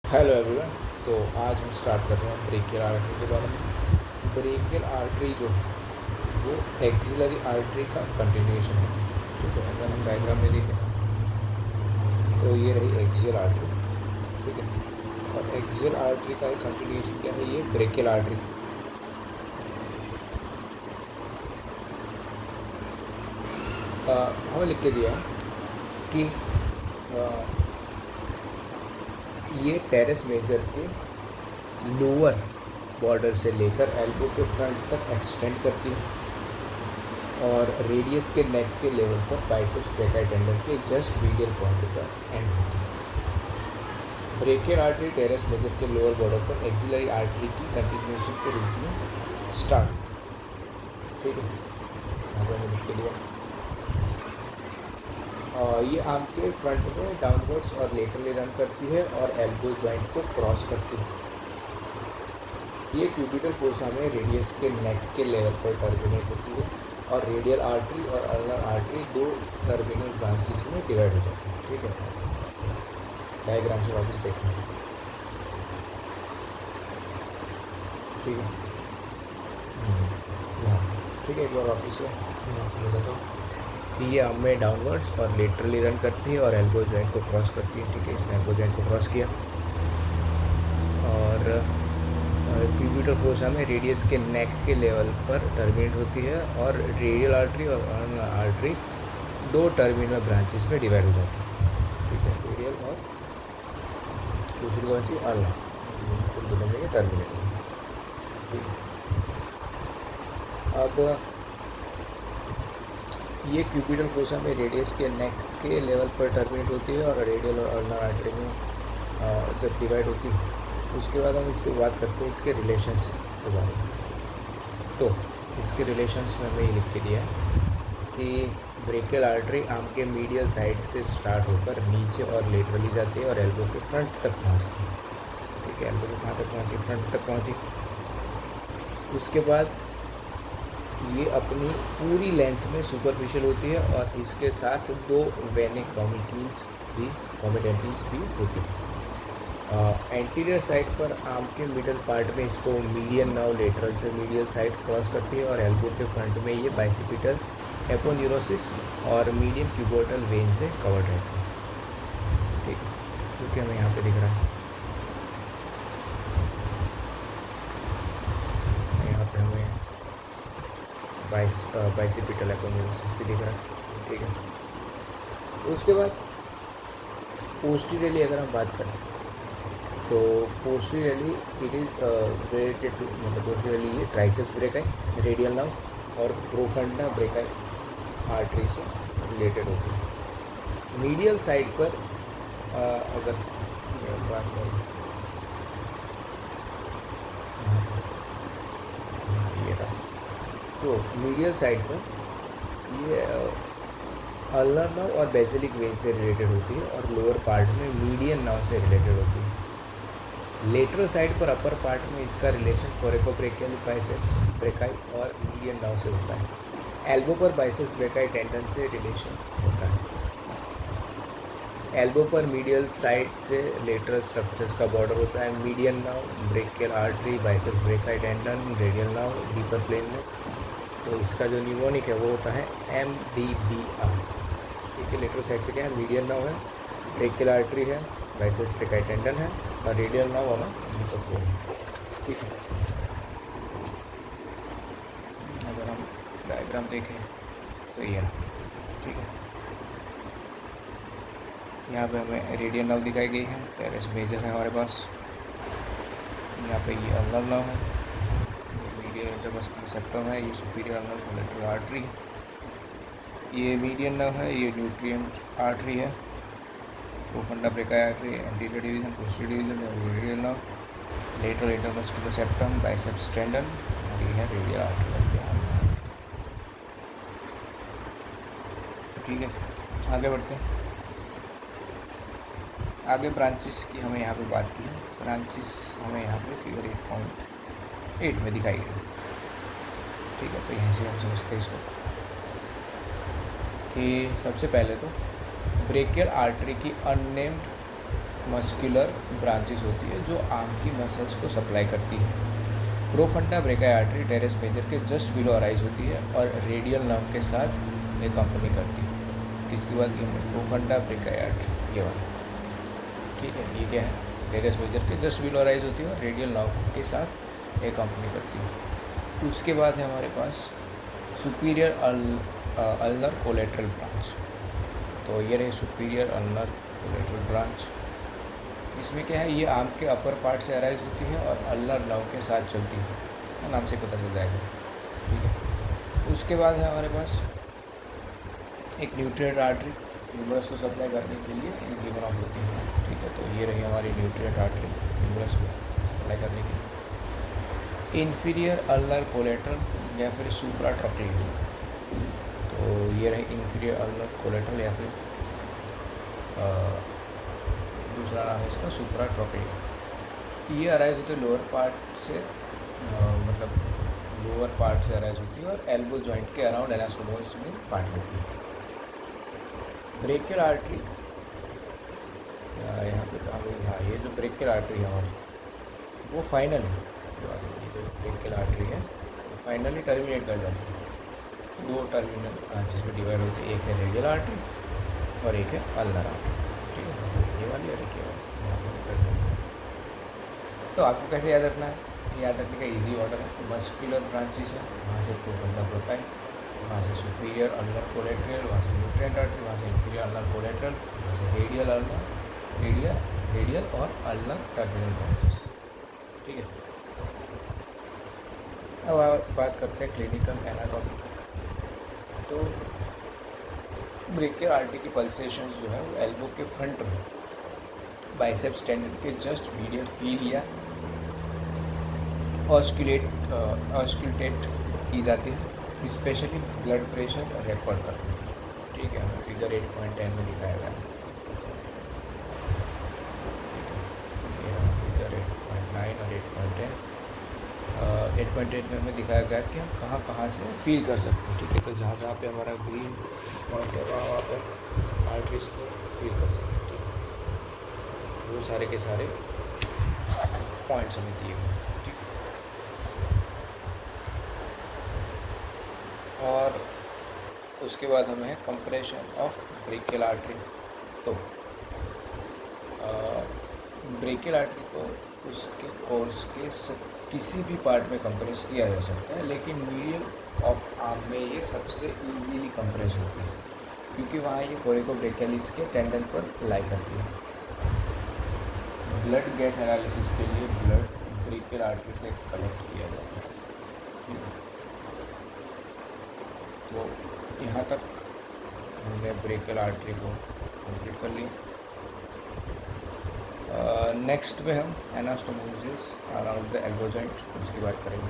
Hello everyone. तो आज हम स्टार्ट कर रहे हैं ब्रेकियल आर्टरी के बारे में। ब्रेकियल आर्टरी जो है वो एक्सिलरी आर्टरी का कंटिन्यूएशन होती है। ठीक है, अगर हम डायग्राम में देखें तो ये रही एक्सियल आर्टरी। ठीक है, और एक्सियल आर्टरी का एक कंटिन्यूएशन क्या है, ये ब्रेकियल आर्टरी। हमें लिख के दिया है कि ये टेरेस मेजर के लोअर बॉर्डर से लेकर एल्बो के फ्रंट तक एक्सटेंड करती है और रेडियस के नेक के लेवल पर बाइसेप्स ब्रेकाई टेंडन के जस्ट मीडियल पॉइंट पर एंड होती है। ब्रेकियल आर्टरी टेरेस मेजर के लोअर बॉर्डर पर एक्सिलरी आर्टरी की कंटिन्यूएशन के रूप में स्टार्ट। ठीक है, यहाँ पर लिख के दिया। ये आर्म के फ्रंट में डाउनवर्ड्स और लेटरली रन करती है और एल्बो जॉइंट को क्रॉस करती है। ये क्यूबिटल फोसा में रेडियस के नेक के लेवल पर टर्मिनेट होती है और रेडियल आर्टरी और अल्नर आर्टरी दो टर्मिनल ब्रांचेस में डिवाइड हो जाती है। ठीक है, डायग्राम से वापस देखें। ठीक है, ठीक है, एक बार वापस से बताओ कि ये आर्म में डाउनवर्ड्स और लेटरली रन करती है और एल्बो जॉइंट को क्रॉस करती है। ठीक है, इसने एल्बो जॉइंट को क्रॉस किया और क्यूबिटल फोसा में रेडियस के नेक के लेवल पर टर्मिनेट होती है और रेडियल आर्टरी और अल्नर आर्टरी दो टर्मिनल ब्रांचेस में डिवाइड हो जाती है। ठीक है, रेडियल और दूसरी कौन सी, अल्नर, दोनों में टर्मिनेट होती है। ठीक है, अब ये क्यूबिटल फोसा में रेडियस के नेक के लेवल पर टर्मिनेट होती है और रेडियल और अल्नर आर्टरी में जब डिवाइड होती है उसके बाद हम इसकी बात करते हैं इसके रिलेशंस के बारे में। तो इसके रिलेशंस में हमें ये लिख के दिया है कि ब्रेकियल आर्टरी आर्म के मीडियल साइड से स्टार्ट होकर नीचे और लेटरली जाती है और एल्बो के फ्रंट तक पहुंचती है। ठीक है, एल्बो के कहाँ तक पहुंची, फ्रंट तक पहुंची। उसके बाद ये अपनी पूरी लेंथ में सुपरफिशियल होती है और इसके साथ दो वेनिक कॉमिटेंटीज भी होती है। एंटीरियर साइड पर आर्म के मिडल पार्ट में इसको मीडियन नर्व लेटरल से मीडियल साइड क्रॉस करती है और एल्बो के फ्रंट में ये बाइसिपिटल एपोन्यूरोसिस और मीडियम क्यूबोटल वेन से कवर्ड रहती है। ठीक है, क्योंकि हमें यहाँ पे दिख रहा है, यहाँ पे हमें बाइसिपिटल एपोन्यूरोसिस भी दिख रहा है। ठीक है, उसके बाद पोस्टीरियरली अगर हम बात करें तो posteriorly it is related to, मतलब पोस्टीरियरली ये ट्राइसेप्स ब्रेकाई, रेडियल नर्व और प्रोफंडा ब्रेकाई आर्टरी से रिलेटेड होती है। मीडियल साइड पर अगर बात करें, ये रहा, तो मीडियल साइड पर ये अल्नर नर्व और बेसिलिक वेन से रिलेटेड होती है और लोअर पार्ट में मीडियन नर्व से रिलेटेड होती है। लेटरल साइड पर अपर पार्ट में इसका रिलेशन कोरेकोब्रेकियल बाइसेप्स ब्रेकाई और मीडियन नर्व से होता है। एल्बो पर बाइसेप्स ब्रेकाई टेंडन से रिलेशन होता है। एल्बो पर मीडियल साइड से लेटरल स्ट्रक्चर्स का बॉर्डर होता है। Median nerve, brachial artery, biceps brachii tendon, radial nerve deeper plane में। तो इसका जो न्यूमोनिक है वो होता है MDBR। ठीक है, लेटरल साइड पे क्या है, मीडियन नर्व है, ब्रेकियल आर्टरी है, बाइसेप्स ब्रेकाई टेंडन है और रेडियल नर्व हमें डीपर प्लेन है। ठीक है, अगर हम डायग्राम देखें तो ये है। ठीक है, यहाँ पे हमें रेडियल नर्व दिखाई गई है, टेरेस मेजर है हमारे पास। यहाँ पे ये अल्नर नर्व है, मीडियल इंटरमस्कुलर सेप्टम है, ये सुपीरियर अल्नर कोलेटरल आर्टरी है, ये मीडियन नर्व है, ये न्यूट्रिएंट आर्टरी है, profunda brachii artery, anterior division, posterior division, radial nerve, lateral intermuscular septum, biceps tendon और ये है रेडियल आर्टरी। ठीक है, आगे बढ़ते हैं। आगे ब्रांचेस की हमें यहाँ पे बात की है। ब्रांचेस हमें यहाँ पे फिगर 8.8 में दिखाई गई। ठीक है, तो यहाँ से हम समझते हैं इसको कि सबसे पहले तो ब्रेकियल आर्टरी की अननेम्ड मस्कुलर ब्रांचेस होती है जो आर्म की मसल्स को सप्लाई करती है। Profunda brachii artery teres major के जस्ट बिलो अराइज होती है और रेडियल नर्व के साथ कंपनी करती है। किसकी बात की हमने? प्रोफंडा ब्रेकाई आर्टरी, ये वाला, ठीक है। ये क्या है? टेरेस मेजर के जस्ट बिलो अराइज होती है और रेडियल नर्व के साथ कंपनी करती है। उसके बाद है हमारे पास सुपीरियर अल्नर कोलेट्रल ब्रांच। तो ये रहे सुपीरियर अल्नर कोलेट्रल ब्रांच। इसमें क्या है? ये आर्म के अपर पार्ट से अराइज होती है और अल्नर नर्व के साथ चलती है, नाम से पता चल जाएगा, ठीक है। उसके बाद है हमारे पास एक न्यूट्रिएंट आर्टरी, ह्यूमरस को सप्लाई करने के लिए गिवन ऑफ होती है, ठीक है। तो ये रही हमारी न्यूट्रिएंट आर्टरी ह्यूमरस को सप्लाई करने के लिए। इंफीरियर अल्नर कोलेट्रल या फिर सुप्रा ट्रॉक्लियर। तो ये रहे इंफीरियर अल्नर कोलेट्रल या फिर दूसरा नाम है इसका सुप्रा ट्रॉक्लियर। ये अराइज होते लोअर पार्ट से, मतलब लोअर पार्ट से अराइज होती है और एल्बो जॉइंट के अराउंड एनास्टोमोस में पार्ट लेती है। ब्रेकियल आर्टरी, यहाँ पे हाँ, ये जो ब्रेकियल आर्टरी है हमारी वो फाइनल है, जो ब्रेकियल आर्टरी है वो फाइनली टर्मिनेट कर जाती है। दो टर्मिनल ब्रांचेस में डिवाइड होती है, एक है रेडियल आर्टरी और एक है अल्नर आर्टरी, ठीक है। ये वाली और एक ये वाली। तो आपको कैसे याद रखना है? याद रखने का इजी ऑर्डर है। मस्कुलर ब्रांचेस है, वहाँ से प्रोफंडा ब्रेकाई, वहाँ से सुपीरियर अल्नर कोलेट्रल, वहाँ से न्यूट्रिएंट आर्टरी, वहाँ से इंफीरियर अल्नर कोलेट्रल, वहाँ से रेडियल अल्नर, रेडियल और अल्नर टर्मिनल ब्रांचेस, ठीक है। अब आप बात करते हैं क्लिनिकल एनाटॉमी। तो ब्रेकियल आर्टरी की पल्सेशंस जो है वो एल्बो के फ्रंट में बाइसेप्स टेंडन के जस्ट मीडियल फील या ऑस्कुलेट की जाती है, स्पेशली ब्लड प्रेशर रिकॉर्ड करती है, ठीक है। हमें फिगर 8.10 में दिखाया गया है, ठीक है। ये फिगर 8.9 और 8.10, 8.8 में हमें दिखाया गया कि हम कहाँ कहाँ से फील कर सकते हैं, ठीक है। तो जहाँ जहाँ पे हमारा ग्रीन पॉइंट है वहाँ पर आर्टरीज को फील कर सकते हैं, ठीक है। वो सारे के सारे पॉइंट्स हमें दिए हुए हैं, ठीक है। और उसके बाद हमें है कंप्रेशन ऑफ ब्रेकियल आर्टरी। तो ब्रेकियल आर्टरी को उसके कोर्स के किसी भी पार्ट में कंप्रेस किया जा सकता है, लेकिन मीडियल ऑफ आर्म में ये सबसे इजीली कंप्रेस होती है, क्योंकि वहाँ ये कोरिकोब्रेकियलिस के टेंडन पर लाई करती है। ब्लड गैस एनालिसिस के लिए ब्लड ब्रेकियल आर्टरी से कलेक्ट किया जाता है, ठीक है। तो यहाँ तक हमने ब्रेकियल आर्टरी को कंप्लीट कर लिया। नेक्स्ट में हम anastomosis around the elbow joint उसकी बात करेंगे।